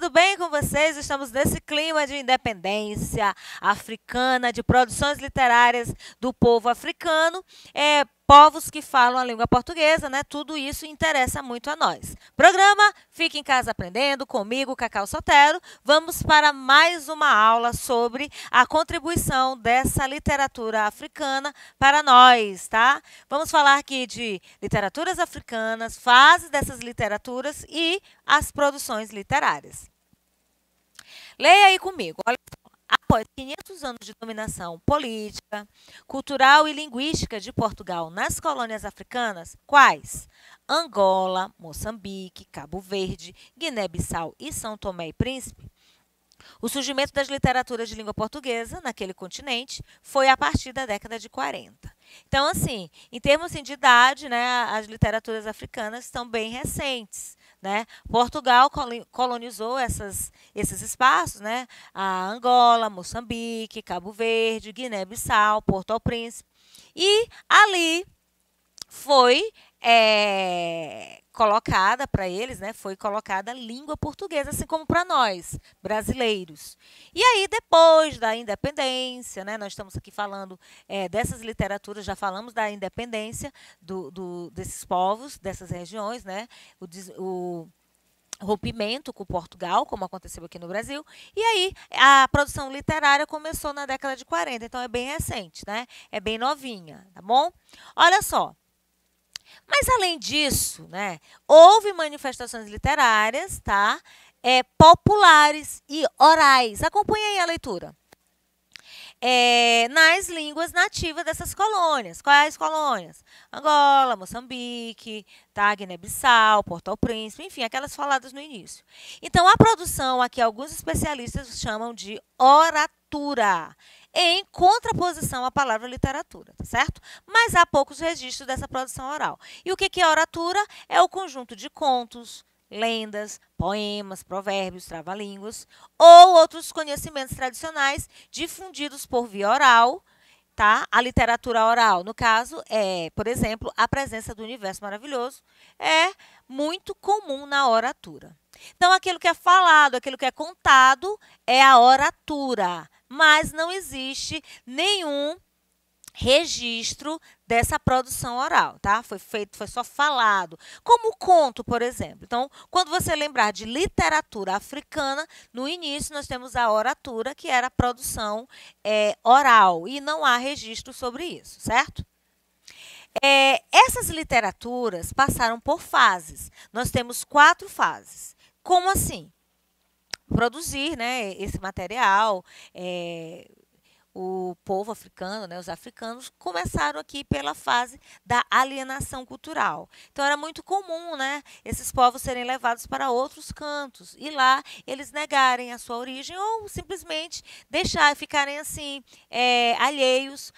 tudo bem com vocês? Estamos nesse clima de independência africana, de produções literárias do povo africano, povos que falam a língua portuguesa, né? Tudo isso interessa muito a nós. Programa Fique em Casa Aprendendo, comigo, Cacau Sotero. Vamos para mais uma aula sobre a contribuição dessa literatura africana para nós, tá? Vamos falar aqui de literaturas africanas, fases dessas literaturas e as produções literárias. Leia aí comigo. Olha só. Após 500 anos de dominação política, cultural e linguística de Portugal nas colônias africanas, quais? Angola, Moçambique, Cabo Verde, Guiné-Bissau e São Tomé e Príncipe, o surgimento das literaturas de língua portuguesa naquele continente foi a partir da década de 40. Então, assim, em termos assim, de idade, né, as literaturas africanas estão bem recentes. Né? Portugal colonizou esses espaços, né? A Angola, Moçambique, Cabo Verde, Guiné-Bissau, Porto-ao-Príncipe. E ali foi colocada para eles, né? Foi colocada a língua portuguesa, assim como para nós, brasileiros. E aí, depois da independência, né? Nós estamos aqui falando dessas literaturas, já falamos da independência desses povos, dessas regiões, né? O rompimento com Portugal, como aconteceu aqui no Brasil. E aí, a produção literária começou na década de 40, então é bem recente, né? É bem novinha, tá bom? Olha só. Mas, além disso, né, houve manifestações literárias, tá? Populares e orais. Acompanhe aí a leitura. Nas línguas nativas dessas colônias. Quais colônias? Angola, Moçambique, tá? Guiné-Bissau, Porto-ao-Príncipe, enfim, aquelas faladas no início. Então, a produção aqui, alguns especialistas chamam de oratura, em contraposição à palavra literatura, tá certo? Mas há poucos registros dessa produção oral. E o que é oratura? É o conjunto de contos, lendas, poemas, provérbios, trava-línguas ou outros conhecimentos tradicionais difundidos por via oral, tá? A literatura oral, no caso, por exemplo, a presença do universo maravilhoso é muito comum na oratura. Então, aquilo que é falado, aquilo que é contado é a oratura, mas não existe nenhum registro dessa produção oral, tá? Foi só falado. Como o conto, por exemplo. Então, quando você lembrar de literatura africana, no início nós temos a oratura, que era a produção oral, e não há registro sobre isso, certo? Essas literaturas passaram por fases. Nós temos 4 fases. Como assim? Produzir, né, esse material, o povo africano, né, os africanos, começaram aqui pela fase da alienação cultural. Então, era muito comum, né, esses povos serem levados para outros cantos e lá eles negarem a sua origem ou simplesmente ficarem assim, alheios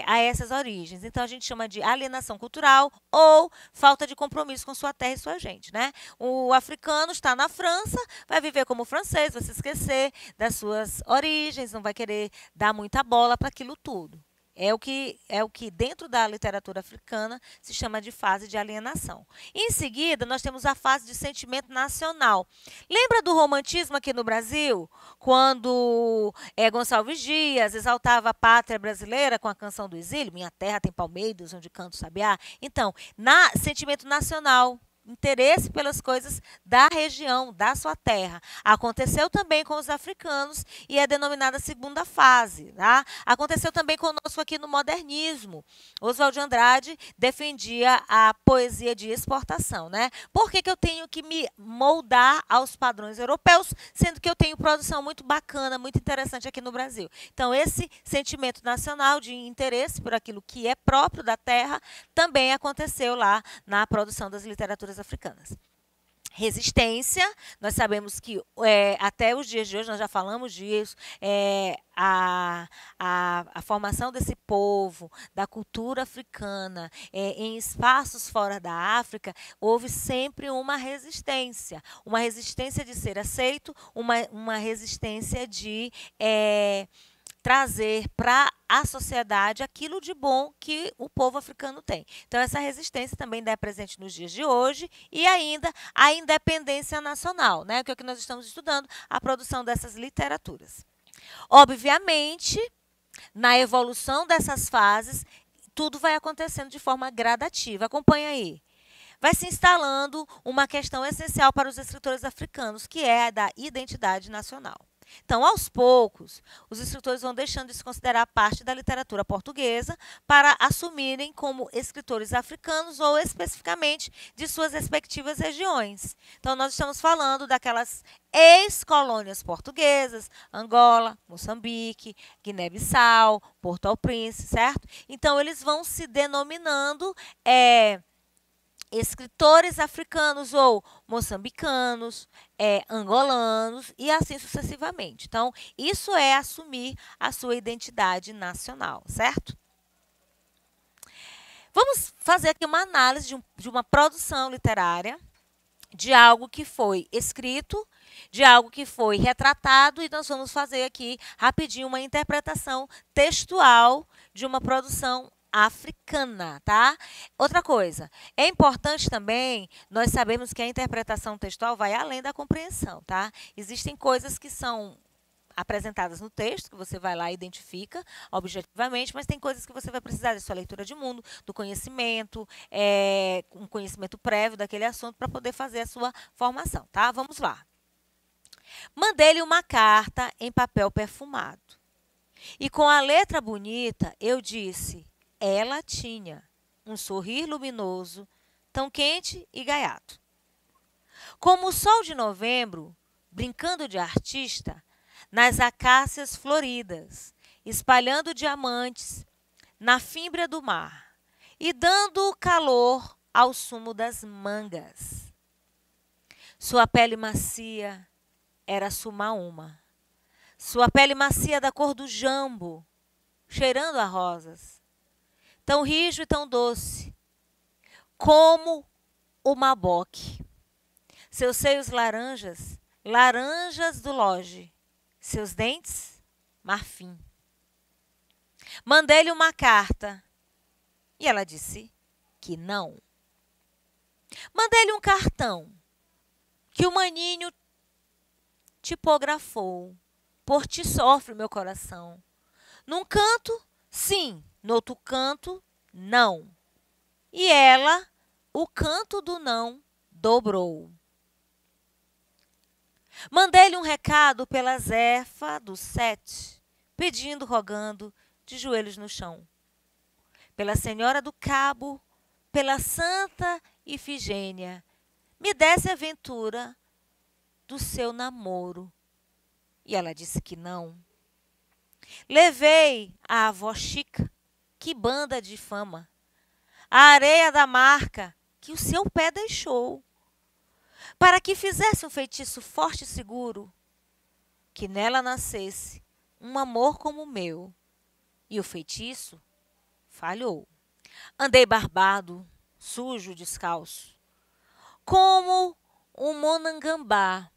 a essas origens. Então, a gente chama de alienação cultural ou falta de compromisso com sua terra e sua gente, né? O africano está na França, vai viver como francês, vai se esquecer das suas origens, não vai querer dar muita bola para aquilo tudo. É o que dentro da literatura africana se chama de fase de alienação. Em seguida, nós temos a fase de sentimento nacional. Lembra do romantismo aqui no Brasil? Quando Gonçalves Dias exaltava a pátria brasileira com a canção do exílio, Minha Terra tem palmeiras, onde canta o sabiá. Então, sentimento nacional, interesse pelas coisas da região, da sua terra. Aconteceu também com os africanos e é denominada segunda fase. Tá? Aconteceu também conosco aqui no modernismo. Oswald de Andrade defendia a poesia de exportação. Né? Por que eu tenho que me moldar aos padrões europeus, sendo que eu tenho produção muito bacana, muito interessante aqui no Brasil? Então, esse sentimento nacional de interesse por aquilo que é próprio da terra também aconteceu lá na produção das literaturas africanas. Resistência, nós sabemos que até os dias de hoje, nós já falamos disso, a formação desse povo, da cultura africana, em espaços fora da África, houve sempre uma resistência de ser aceito, uma resistência de trazer para à sociedade aquilo de bom que o povo africano tem. Então, essa resistência também ainda é presente nos dias de hoje e ainda a independência nacional, né? Que é o que nós estamos estudando, a produção dessas literaturas. Obviamente, na evolução dessas fases, tudo vai acontecendo de forma gradativa. Acompanha aí. Vai se instalando uma questão essencial para os escritores africanos, que é a da identidade nacional. Então, aos poucos, os escritores vão deixando de se considerar parte da literatura portuguesa para assumirem como escritores africanos ou especificamente de suas respectivas regiões. Então, nós estamos falando daquelas ex-colônias portuguesas, Angola, Moçambique, Guiné-Bissau, Porto-ao-Príncipe, certo? Então, eles vão se denominando escritores africanos ou moçambicanos, angolanos e assim sucessivamente. Então, isso é assumir a sua identidade nacional, certo? Vamos fazer aqui uma análise de uma produção literária, de algo que foi escrito, de algo que foi retratado, e nós vamos fazer aqui rapidinho uma interpretação textual de uma produção africana, tá? Outra coisa, é importante também nós sabemos que a interpretação textual vai além da compreensão, tá? Existem coisas que são apresentadas no texto, que você vai lá e identifica objetivamente, mas tem coisas que você vai precisar da sua leitura de mundo, do conhecimento, um conhecimento prévio daquele assunto para poder fazer a sua formação, tá? Vamos lá. Mandei-lhe uma carta em papel perfumado. E com a letra bonita, eu disse: ela tinha um sorrir luminoso, tão quente e gaiato. Como o sol de novembro, brincando de artista, nas acácias floridas, espalhando diamantes na fímbria do mar e dando calor ao sumo das mangas. Sua pele macia era sumaúma. Sua pele macia da cor do jambo, cheirando a rosas. Tão rijo e tão doce, como o maboque. Seus seios laranjas, laranjas do loge. Seus dentes, marfim. Mandei-lhe uma carta e ela disse que não. Mandei-lhe um cartão que o maninho tipografou. Por ti sofre o meu coração. Num canto, sim, no outro canto, não. E ela, o canto do não, dobrou. Mandei-lhe um recado pela Zefa do 7, pedindo, rogando, de joelhos no chão. Pela Senhora do Cabo, pela Santa Ifigênia, me desse a ventura do seu namoro. E ela disse que não. Levei a avó Chica, que banda de fama, a areia da marca que o seu pé deixou, para que fizesse um feitiço forte e seguro, que nela nascesse um amor como o meu. E o feitiço falhou. Andei barbado, sujo, descalço, como um monangambá,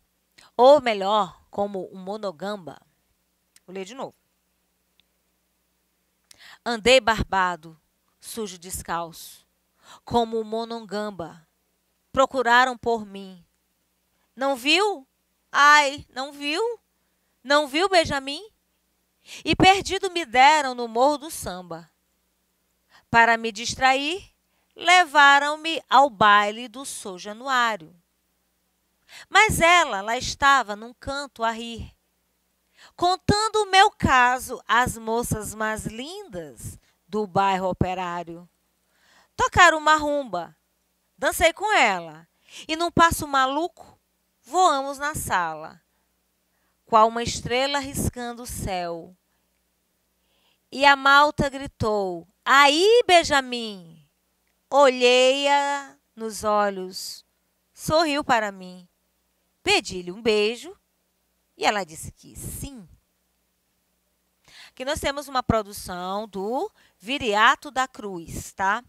ou melhor, como um monogamba. Vou ler de novo. Andei barbado, sujo, descalço, como um monongamba. Procuraram por mim. Não viu? Ai, não viu? Não viu, Benjamin? E perdido me deram no Morro do Samba. Para me distrair, levaram-me ao baile do São Januário. Mas ela lá estava num canto a rir, contando o meu caso às moças mais lindas do bairro Operário. Tocaram uma rumba, dancei com ela, e num passo maluco, voamos na sala, qual uma estrela riscando o céu. E a malta gritou: aí, Benjamin! Olhei-a nos olhos, sorriu para mim. Pedi-lhe um beijo e ela disse que sim. Aqui nós temos uma produção do Viriato da Cruz, tá?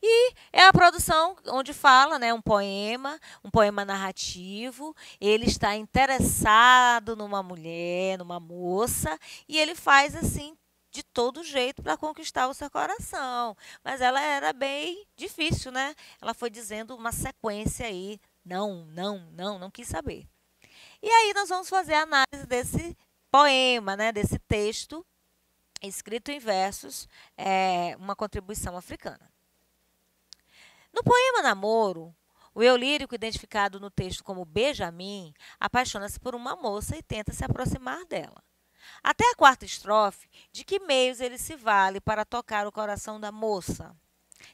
E é a produção onde fala, né, um poema narrativo. Ele está interessado numa mulher, numa moça, e ele faz assim de todo jeito para conquistar o seu coração. Mas ela era bem difícil, né? Ela foi dizendo uma sequência aí. Não, não, não, não quis saber. E aí nós vamos fazer a análise desse poema, né? Desse texto escrito em versos, uma contribuição africana. No poema Namoro, o eu lírico, identificado no texto como Benjamin, apaixona-se por uma moça e tenta se aproximar dela. Até a quarta estrofe, de que meios ele se vale para tocar o coração da moça?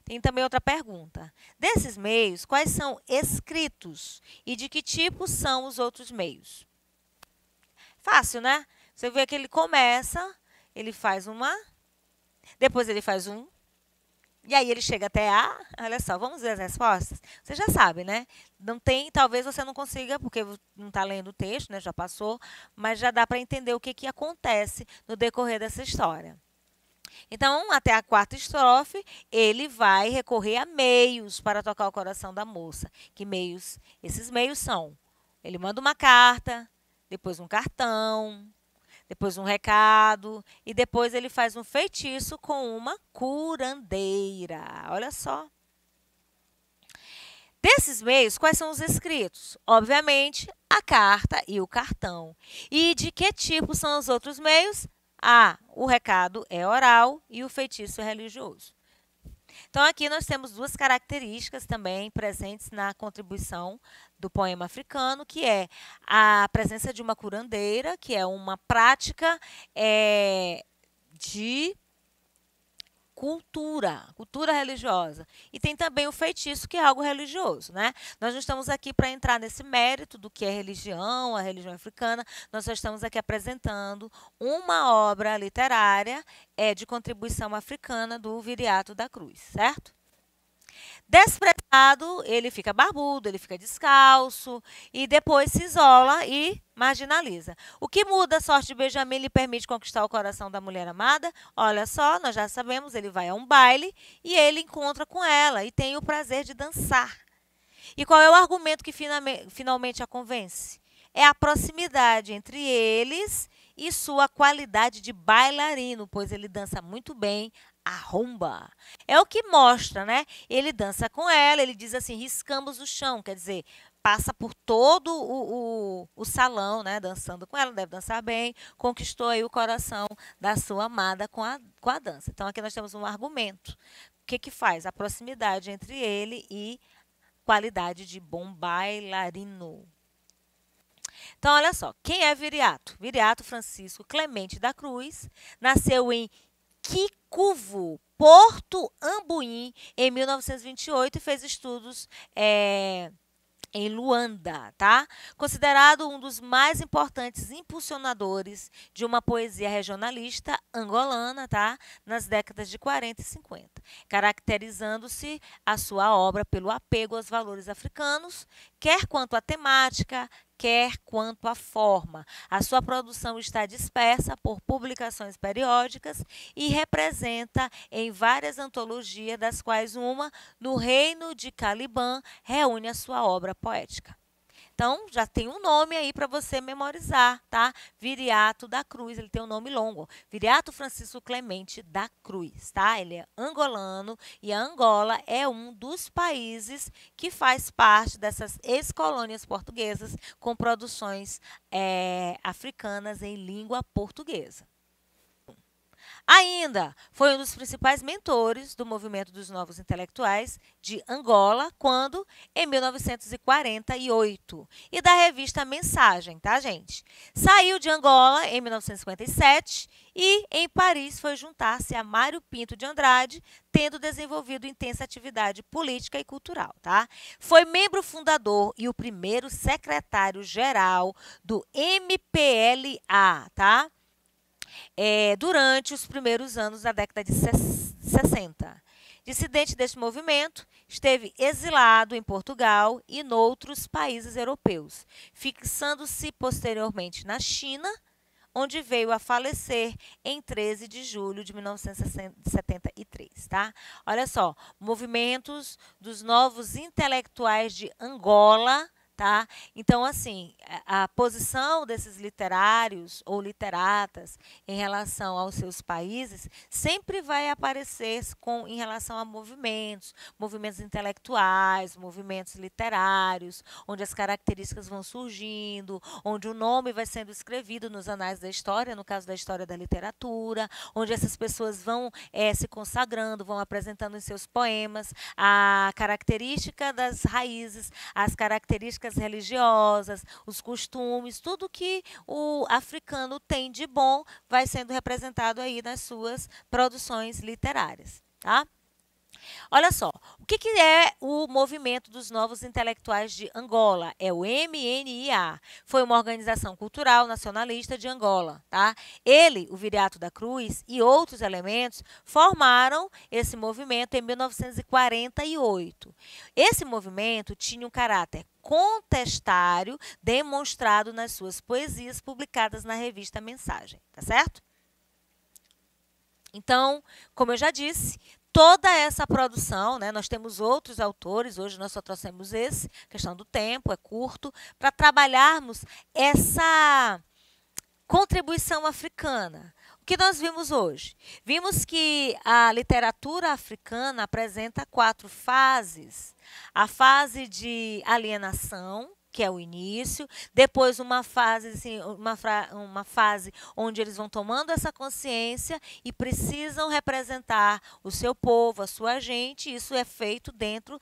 Tem também outra pergunta. Desses meios, quais são escritos e de que tipo são os outros meios? Fácil, né? Você vê que ele começa, ele faz uma, depois ele faz um, e aí ele chega até A. Olha só, vamos ver as respostas? Você já sabe, né? Não tem, talvez você não consiga, porque não está lendo o texto, né? Já passou, mas já dá para entender o que acontece no decorrer dessa história. Então, até a quarta estrofe, ele vai recorrer a meios para tocar o coração da moça. Que meios? Esses meios são: ele manda uma carta, depois um cartão, depois um recado, e depois ele faz um feitiço com uma curandeira. Olha só. Desses meios, quais são os escritos? Obviamente, a carta e o cartão. E de que tipo são os outros meios? O recado é oral e o feitiço é religioso. Então, aqui nós temos duas características também presentes na contribuição do poema africano, que é a presença de uma curandeira, que é uma prática de cultura religiosa. E tem também o feitiço, que é algo religioso, né? Nós não estamos aqui para entrar nesse mérito do que é religião, a religião africana. Nós só estamos aqui apresentando uma obra literária de contribuição africana do Viriato da Cruz, certo? Desprezado, ele fica barbudo, ele fica descalço e depois se isola e marginaliza. O que muda a sorte de Benjamin lhe permite conquistar o coração da mulher amada? Olha só, nós já sabemos, ele vai a um baile e ele encontra com ela e tem o prazer de dançar. E qual é o argumento que finalmente a convence? É a proximidade entre eles e sua qualidade de bailarino, pois ele dança muito bem a rumba. É o que mostra, né? Ele dança com ela, ele diz assim, riscamos o chão, quer dizer, passa por todo o salão, né? Dançando com ela, deve dançar bem, conquistou aí o coração da sua amada com a dança. Então, aqui nós temos um argumento. O que faz? A proximidade entre ele e qualidade de bom bailarino. Então, olha só, quem é Viriato? Viriato Francisco Clemente da Cruz nasceu em Kikuvu, Porto Ambuim, em 1928 e fez estudos em Luanda, tá? Considerado um dos mais importantes impulsionadores de uma poesia regionalista angolana, tá? Nas décadas de 40 e 50, caracterizando-se a sua obra pelo apego aos valores africanos, quer quanto à temática, quer quanto à forma. A sua produção está dispersa por publicações periódicas e representa em várias antologias, das quais uma, no Reino de Caliban, reúne a sua obra poética. Então, já tem um nome aí para você memorizar, tá? Viriato da Cruz, ele tem um nome longo. Viriato Francisco Clemente da Cruz, tá? Ele é angolano e a Angola é um dos países que faz parte dessas ex-colônias portuguesas com produções africanas em língua portuguesa. Ainda foi um dos principais mentores do movimento dos novos intelectuais de Angola, quando, em 1948, e da revista Mensagem, tá, gente? Saiu de Angola em 1957 e, em Paris, foi juntar-se a Mário Pinto de Andrade, tendo desenvolvido intensa atividade política e cultural, tá? Foi membro fundador e o primeiro secretário-geral do MPLA, tá? Durante os primeiros anos da década de 60. Dissidente deste movimento, esteve exilado em Portugal e noutros países europeus, fixando-se posteriormente na China, onde veio a falecer em 13 de julho de 1973. Tá? Olha só, movimentos dos novos intelectuais de Angola, tá? Então, assim, a posição desses literários ou literatas em relação aos seus países sempre vai aparecer em relação a movimentos intelectuais, movimentos literários, onde as características vão surgindo, onde o nome vai sendo escrevido nos anais da história, no caso da história da literatura, onde essas pessoas vão se consagrando, vão apresentando em seus poemas a característica das raízes, as características religiosas, os costumes, tudo que o africano tem de bom vai sendo representado aí nas suas produções literárias, tá? Olha só, o que é o Movimento dos Novos Intelectuais de Angola? É o MNIA. Foi uma organização cultural nacionalista de Angola, tá? Ele, o Viriato da Cruz e outros elementos formaram esse movimento em 1948. Esse movimento tinha um caráter contestário demonstrado nas suas poesias publicadas na revista Mensagem, tá certo? Então, como eu já disse, toda essa produção, né, nós temos outros autores, hoje nós só trouxemos esse, questão do tempo, é curto, para trabalharmos essa contribuição africana. O que nós vimos hoje? Vimos que a literatura africana apresenta 4 fases. A fase de alienação, que é o início, depois uma fase, assim, uma fase onde eles vão tomando essa consciência e precisam representar o seu povo, a sua gente, isso é feito dentro,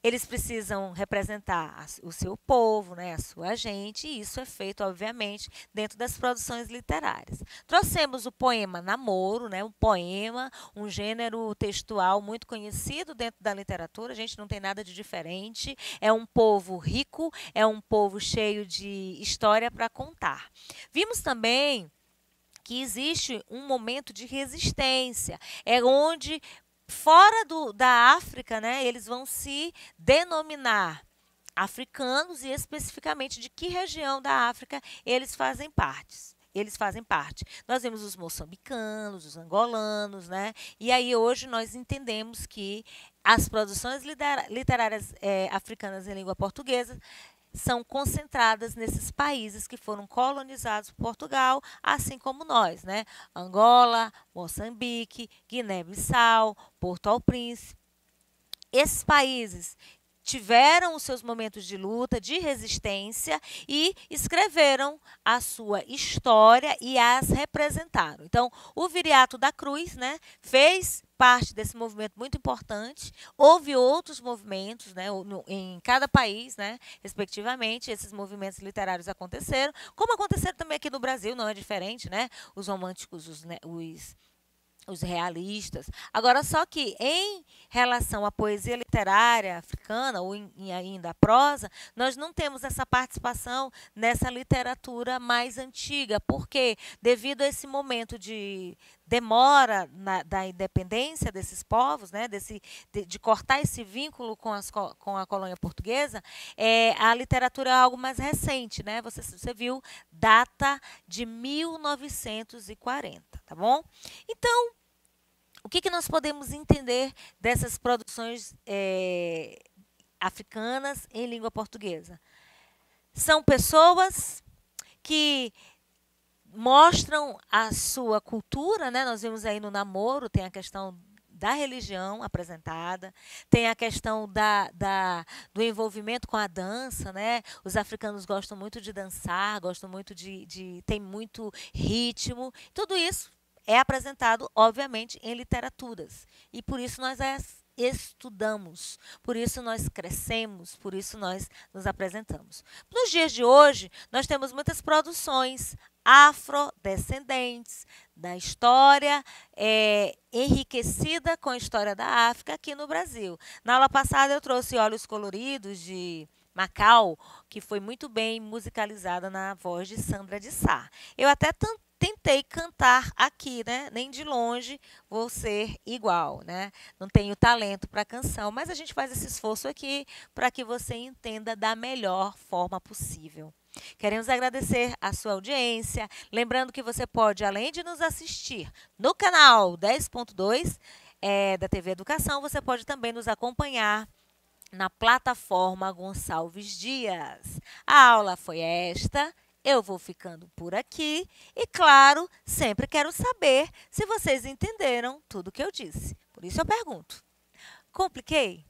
eles precisam representar o seu povo, né, a sua gente, e isso é feito, obviamente, dentro das produções literárias. Trouxemos o poema Namoro, né, um poema, um gênero textual muito conhecido dentro da literatura, a gente não tem nada de diferente, é um povo rico, é um povo cheio de história para contar. Vimos também que existe um momento de resistência, é onde fora da África, né, eles vão se denominar africanos e especificamente de que região da África eles fazem parte. Nós vemos os moçambicanos, os angolanos, né? E aí hoje nós entendemos que as produções literárias africanas em língua portuguesa são concentradas nesses países que foram colonizados por Portugal, assim como nós, né? Angola, Moçambique, Guiné-Bissau, Porto-ao-Príncipe. Esses países tiveram os seus momentos de luta, de resistência e escreveram a sua história e as representaram. Então, o Viriato da Cruz, né, fez parte desse movimento muito importante. Houve outros movimentos, né, em cada país, né, respectivamente, esses movimentos literários aconteceram, como aconteceram também aqui no Brasil, não é diferente, né? Os românticos, os realistas. Agora, só que em relação à poesia literária africana, ou ainda a prosa, nós não temos essa participação nessa literatura mais antiga, porque devido a esse momento de demora da independência desses povos, né, de cortar esse vínculo com a colônia portuguesa, a literatura é algo mais recente, né? Você viu, data de 1940, tá bom? Então, o que nós podemos entender dessas produções africanas em língua portuguesa? São pessoas que mostram a sua cultura, né? Nós vimos aí no Namoro, tem a questão da religião apresentada, tem a questão do envolvimento com a dança, né? Os africanos gostam muito de dançar, gostam muito tem muito ritmo, tudo isso é apresentado, obviamente, em literaturas. E por isso nós as estudamos, por isso nós crescemos, por isso nós nos apresentamos. Nos dias de hoje, nós temos muitas produções afrodescendentes da história enriquecida com a história da África aqui no Brasil. Na aula passada eu trouxe Olhos Coloridos de Macau, que foi muito bem musicalizada na voz de Sandra de Sá. Eu até tentei cantar aqui, né? Nem de longe vou ser igual, né? Não tenho talento para canção, mas a gente faz esse esforço aqui para que você entenda da melhor forma possível. Queremos agradecer a sua audiência, lembrando que você pode, além de nos assistir no canal 10.2 da TV Educação, você pode também nos acompanhar na plataforma Gonçalves Dias. A aula foi esta. Eu vou ficando por aqui e, claro, sempre quero saber se vocês entenderam tudo que eu disse. Por isso eu pergunto: compliquei?